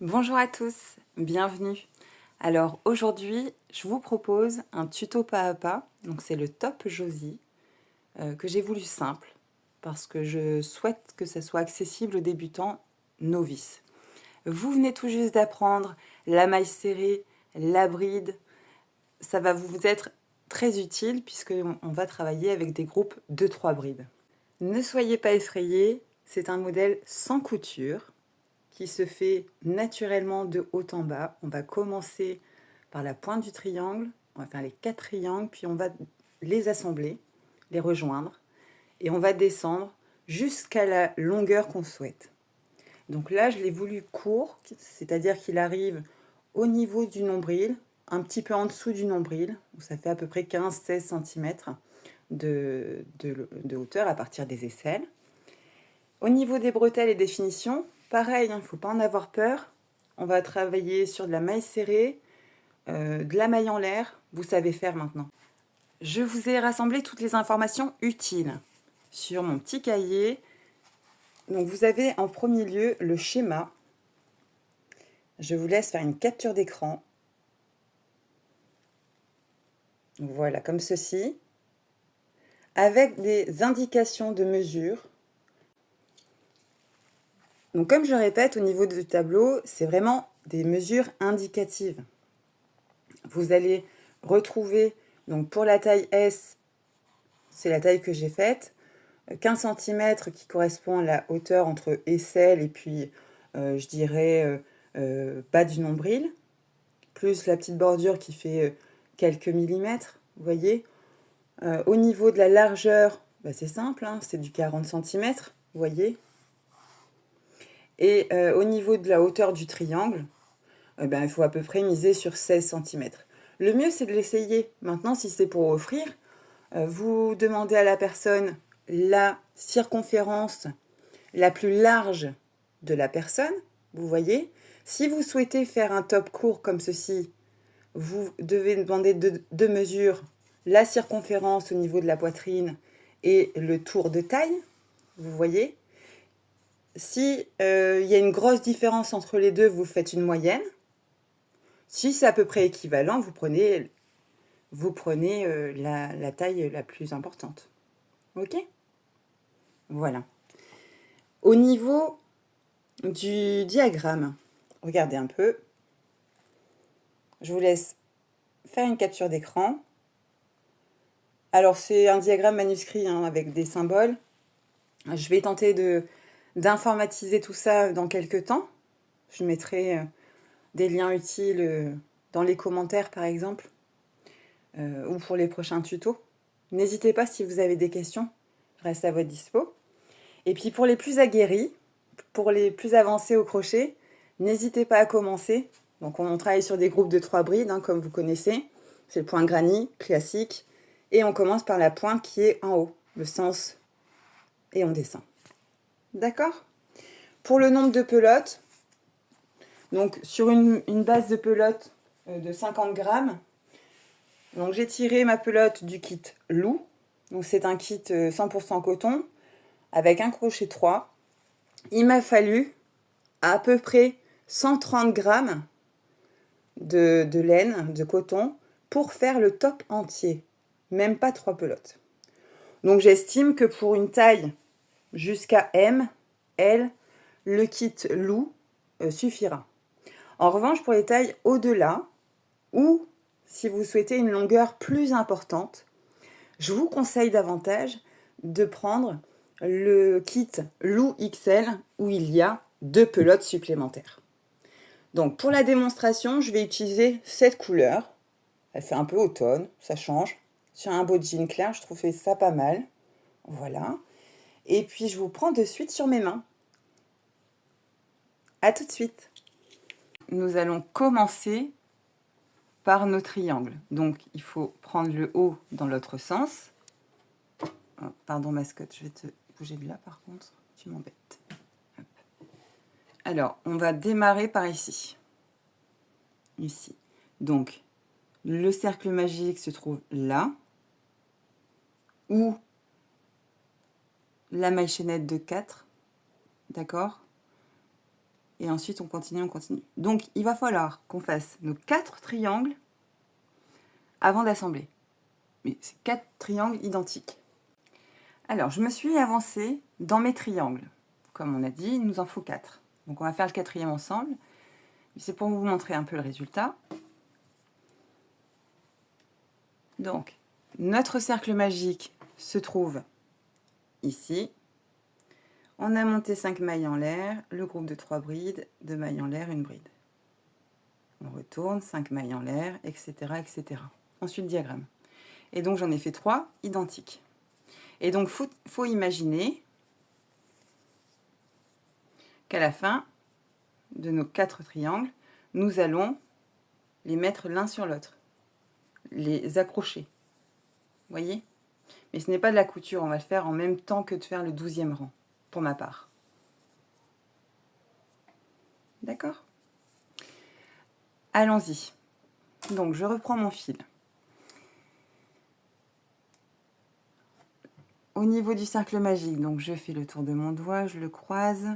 Bonjour à tous, bienvenue. Alors aujourd'hui, je vous propose un tuto pas à pas. Donc c'est le top Josie que j'ai voulu simple parce que je souhaite que ça soit accessible aux débutants novices. Vous venez tout juste d'apprendre la maille serrée, la bride. Ça va vous être très utile puisqu'on va travailler avec des groupes de 3 brides. Ne soyez pas effrayés, c'est un modèle sans couture qui se fait naturellement de haut en bas. On va commencer par la pointe du triangle, on va faire les 4 triangles, puis on va les assembler, les rejoindre, et on va descendre jusqu'à la longueur qu'on souhaite. Donc là, je l'ai voulu court, c'est-à-dire qu'il arrive au niveau du nombril, un petit peu en dessous du nombril, où ça fait à peu près 15-16 cm de hauteur à partir des aisselles. Au niveau des bretelles et des finitions, pareil, il ne faut pas en avoir peur. On va travailler sur de la maille serrée, de la maille en l'air. Vous savez faire maintenant. Je vous ai rassemblé toutes les informations utiles sur mon petit cahier. Donc vous avez en premier lieu le schéma. Je vous laisse faire une capture d'écran. Voilà, comme ceci. Avec des indications de mesure. Donc comme je le répète, au niveau du tableau, c'est vraiment des mesures indicatives. Vous allez retrouver, donc pour la taille S, c'est la taille que j'ai faite, 15 cm qui correspond à la hauteur entre aisselle et puis, je dirais, bas du nombril, plus la petite bordure qui fait quelques millimètres, vous voyez. Au niveau de la largeur, bah c'est simple, hein, c'est du 40 cm, vous voyez. Et au niveau de la hauteur du triangle, ben, il faut à peu près miser sur 16 cm. Le mieux, c'est de l'essayer. Maintenant, si c'est pour offrir, vous demandez à la personne la circonférence la plus large de la personne, vous voyez. Si vous souhaitez faire un top court comme ceci, vous devez demander deux mesures, la circonférence au niveau de la poitrine et le tour de taille, vous voyez. Si y a une grosse différence entre les deux, vous faites une moyenne. Si c'est à peu près équivalent, vous prenez la taille la plus importante. Ok? Voilà. Au niveau du diagramme, regardez un peu. Je vous laisse faire une capture d'écran. Alors, c'est un diagramme manuscrit hein, avec des symboles. Je vais tenter d'informatiser tout ça dans quelques temps. Je mettrai des liens utiles dans les commentaires, par exemple, ou pour les prochains tutos. N'hésitez pas si vous avez des questions, je reste à votre dispo. Et puis pour les plus aguerris, pour les plus avancés au crochet, n'hésitez pas à commencer. Donc on travaille sur des groupes de 3 brides, hein, comme vous connaissez. C'est le point granny, classique. Et on commence par la pointe qui est en haut, le sens, et on descend. D'accord? Pour le nombre de pelotes, donc sur une base de pelote de 50 grammes, donc j'ai tiré ma pelote du kit Lou. Donc c'est un kit 100% coton avec un crochet 3. Il m'a fallu à peu près 130 grammes de laine, de coton, pour faire le top entier. Même pas 3 pelotes. Donc j'estime que pour une taille jusqu'à M, L, le kit Lou suffira. En revanche, pour les tailles au-delà, ou si vous souhaitez une longueur plus importante, je vous conseille davantage de prendre le kit Lou XL où il y a 2 pelotes supplémentaires. Donc pour la démonstration, je vais utiliser cette couleur. Elle fait un peu automne, ça change. Sur un beau jean clair, je trouvais ça pas mal. Voilà. Et puis je vous prends de suite sur mes mains. À tout de suite. Nous allons commencer par nos triangles. Donc il faut prendre le haut dans l'autre sens. Oh, pardon mascotte, je vais te bouger de là par contre, tu m'embêtes. Alors, on va démarrer par ici. Ici. Donc, le cercle magique se trouve là, où la maille chaînette de 4, d'accord? Et ensuite, on continue, on continue. Donc, il va falloir qu'on fasse nos 4 triangles avant d'assembler. Mais c'est 4 triangles identiques. Alors, je me suis avancée dans mes triangles. Comme on a dit, il nous en faut 4. Donc, on va faire le 4e ensemble. C'est pour vous montrer un peu le résultat. Donc, notre cercle magique se trouve ici. On a monté 5 mailles en l'air, le groupe de 3 brides, 2 mailles en l'air, une bride. On retourne, 5 mailles en l'air, etc., etc. Ensuite, diagramme. Et donc, j'en ai fait 3 identiques. Et donc, faut imaginer qu'à la fin de nos 4 triangles, nous allons les mettre l'un sur l'autre, les accrocher. Vous voyez? Mais ce n'est pas de la couture, on va le faire en même temps que de faire le 12e rang, pour ma part. D'accord? Allons-y. Donc, je reprends mon fil. Au niveau du cercle magique, donc je fais le tour de mon doigt, je le croise,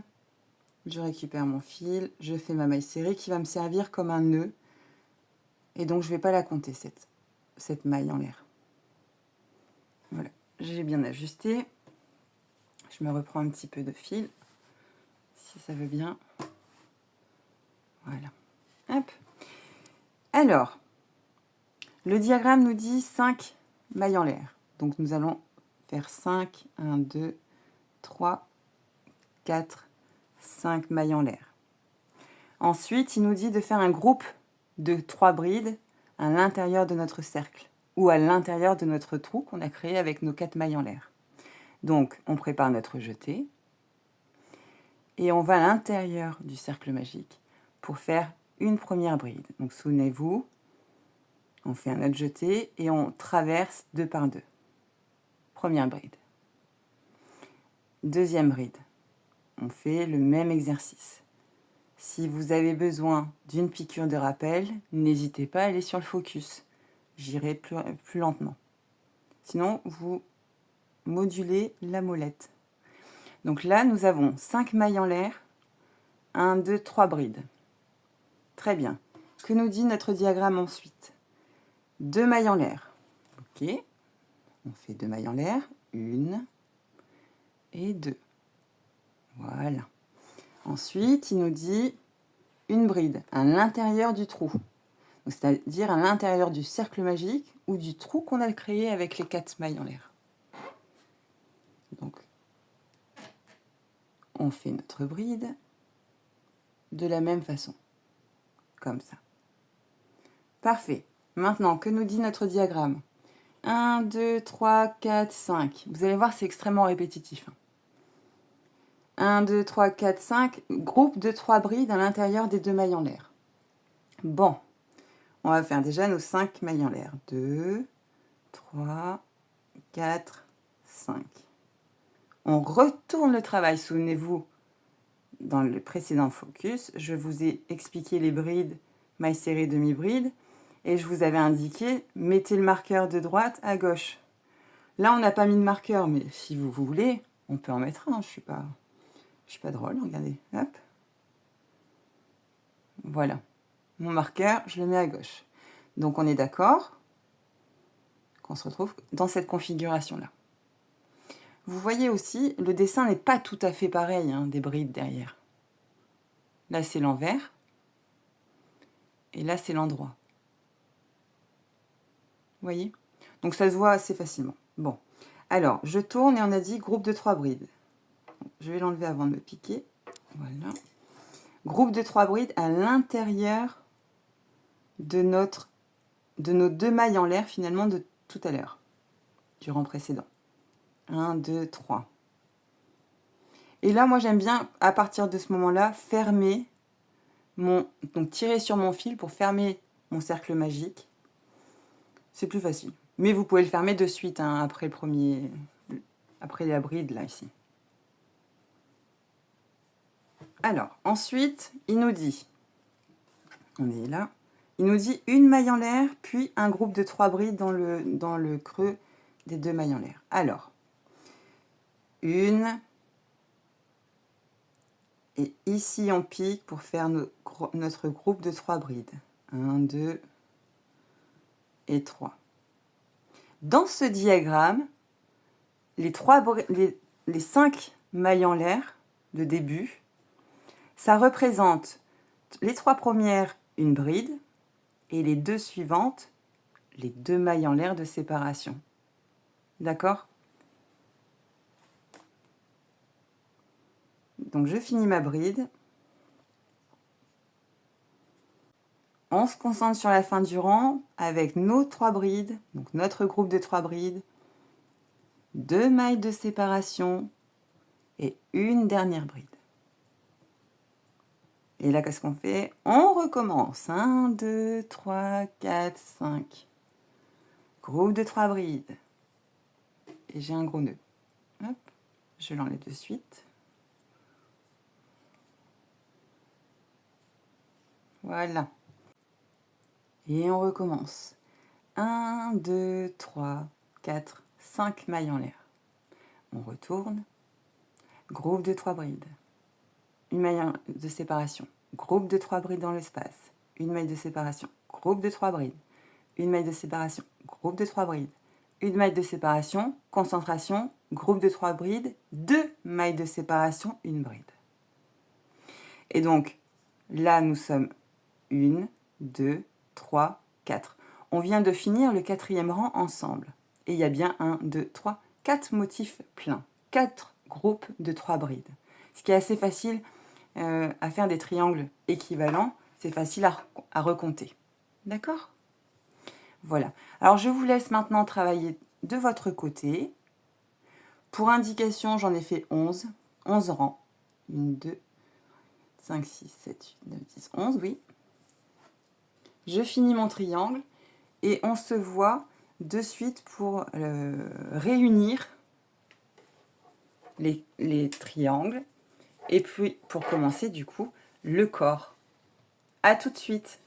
je récupère mon fil, je fais ma maille serrée qui va me servir comme un nœud. Et donc, je ne vais pas la compter, cette maille en l'air. Voilà, j'ai bien ajusté. Je me reprends un petit peu de fil, si ça veut bien. Voilà. Hop. Alors, le diagramme nous dit 5 mailles en l'air. Donc, nous allons faire 5, 1, 2, 3, 4, 5 mailles en l'air. Ensuite, il nous dit de faire un groupe de 3 brides à l'intérieur de notre cercle ou à l'intérieur de notre trou qu'on a créé avec nos 4 mailles en l'air. Donc, on prépare notre jeté et on va à l'intérieur du cercle magique pour faire une première bride. Donc, souvenez-vous, on fait un autre jeté et on traverse 2 par 2. Première bride. Deuxième bride. On fait le même exercice. Si vous avez besoin d'une piqûre de rappel, n'hésitez pas à aller sur le focus. J'irai plus lentement. Sinon, vous modulez la molette. Donc là, nous avons 5 mailles en l'air, 1, 2, 3 brides. Très bien. Que nous dit notre diagramme ensuite? 2 mailles en l'air. Ok. On fait 2 mailles en l'air. 1 et 2. Voilà. Ensuite, il nous dit une bride à l'intérieur du trou. C'est-à-dire à l'intérieur du cercle magique ou du trou qu'on a créé avec les 4 mailles en l'air. Donc, on fait notre bride de la même façon. Comme ça. Parfait. Maintenant, que nous dit notre diagramme? 1, 2, 3, 4, 5. Vous allez voir, c'est extrêmement répétitif. 1, 2, 3, 4, 5. Groupe de 3 brides à l'intérieur des 2 mailles en l'air. Bon. On va faire déjà nos 5 mailles en l'air. 2, 3, 4, 5. On retourne le travail. Souvenez-vous, dans le précédent focus, je vous ai expliqué les brides, mailles serrées, demi-bride, et je vous avais indiqué, mettez le marqueur de droite à gauche. Là, on n'a pas mis de marqueur, mais si vous voulez, on peut en mettre un. Je suis pas drôle, regardez. Hop. Voilà. Mon marqueur, je le mets à gauche. Donc, on est d'accord qu'on se retrouve dans cette configuration-là. Vous voyez aussi, le dessin n'est pas tout à fait pareil, des brides derrière. Là, c'est l'envers. Et là, c'est l'endroit. Vous voyez? Donc, ça se voit assez facilement. Bon. Alors, je tourne et on a dit groupe de 3 brides. Je vais l'enlever avant de me piquer. Voilà. Groupe de 3 brides à l'intérieur de nos 2 mailles en l'air, finalement, de tout à l'heure, du rang précédent. 1, 2, 3. Et là, moi, j'aime bien, à partir de ce moment-là, fermer donc tirer sur mon fil pour fermer mon cercle magique. C'est plus facile. Mais vous pouvez le fermer de suite, après la bride, là, ici. Alors, ensuite, il nous dit, on est là, il nous dit une maille en l'air, puis un groupe de 3 brides dans le creux des 2 mailles en l'air. Alors, 1 Et ici, on pique pour faire notre groupe de 3 brides. 1, 2 et 3. Dans ce diagramme, les 5 mailles en l'air de début, ça représente les 3 premières, une bride, et les 2 suivantes, les 2 mailles en l'air de séparation. D'accord? Donc je finis ma bride. On se concentre sur la fin du rang avec nos 3 brides, donc notre groupe de 3 brides, 2 mailles de séparation et une dernière bride. Et là, qu'est-ce qu'on fait? On recommence. 1, 2, 3, 4, 5. Groupe de 3 brides. Et j'ai un gros nœud. Hop, je l'enlève de suite. Voilà. Et on recommence. 1, 2, 3, 4, 5 mailles en l'air. On retourne. Groupe de 3 brides. Une maille de séparation. Groupe de 3 brides dans l'espace. Une maille de séparation. Groupe de 3 brides. Une maille de séparation. Groupe de 3 brides. Une maille de séparation. Concentration. Groupe de 3 brides. 2 mailles de séparation. Une bride. Et donc, là, nous sommes 1, 2, 3, 4. On vient de finir le 4e rang ensemble. Et il y a bien 1, 2, 3, 4 motifs pleins. 4 groupes de 3 brides. Ce qui est assez facile à faire des triangles équivalents. C'est facile à recompter. D'accord? Voilà. Alors, je vous laisse maintenant travailler de votre côté. Pour indication, j'en ai fait 11. 11 rangs. 1, 2, 5, 6, 7, 8, 9, 10, 11, oui. Je finis mon triangle et on se voit de suite pour réunir les triangles. Et puis, pour commencer, du coup, le corps. À tout de suite!